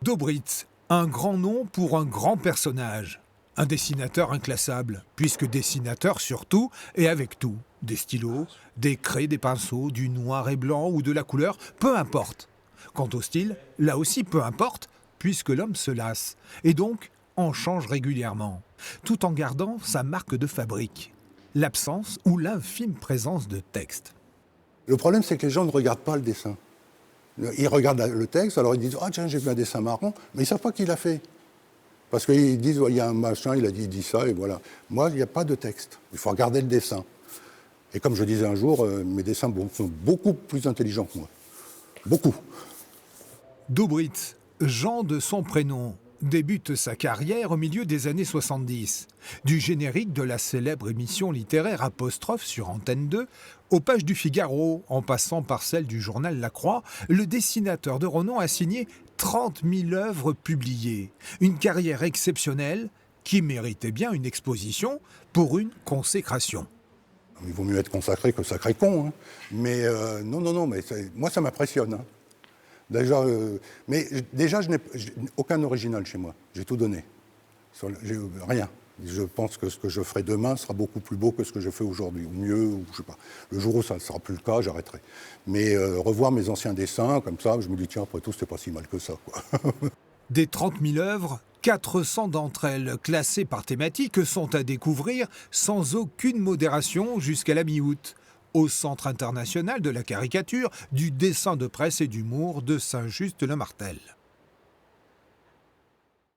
Dobritz, un grand nom pour un grand personnage. Un dessinateur inclassable, puisque dessinateur surtout et avec tout. Des stylos, des craies, des pinceaux, du noir et blanc ou de la couleur, peu importe. Quant au style, là aussi peu importe, puisque l'homme se lasse, et donc en change régulièrement, tout en gardant sa marque de fabrique. L'absence ou l'infime présence de texte. Le problème, c'est que les gens ne regardent pas le dessin. Ils regardent le texte, alors ils disent « Ah tiens, j'ai vu un dessin marrant », mais ils ne savent pas qui l'a fait. Parce qu'ils disent « Il y a un machin, il dit ça, et voilà ». Moi, il n'y a pas de texte. Il faut regarder le dessin. Et comme je disais un jour, mes dessins sont beaucoup plus intelligents que moi. Beaucoup. Dobritz, Jean de son prénom, débute sa carrière au milieu des années 70. Du générique de la célèbre émission littéraire Apostrophe sur Antenne 2, aux pages du Figaro, en passant par celle du journal La Croix, le dessinateur de renom a signé 30 000 œuvres publiées. Une carrière exceptionnelle qui méritait bien une exposition pour une consécration. Il vaut mieux être consacré que sacré con. Hein. Mais non, mais moi, ça m'impressionne. Hein. Déjà, je n'ai aucun original chez moi. J'ai tout donné. Rien. Je pense que ce que je ferai demain sera beaucoup plus beau que ce que je fais aujourd'hui, ou mieux, ou je sais pas. Le jour où ça ne sera plus le cas, j'arrêterai. Mais revoir mes anciens dessins, comme ça, je me dis, tiens, après tout, c'était pas si mal que ça, quoi. Des 30 000 œuvres, 400 d'entre elles, classées par thématique, sont à découvrir sans aucune modération jusqu'à la mi-août, au Centre international de la caricature, du dessin de presse et d'humour de Saint-Just-le-Martel.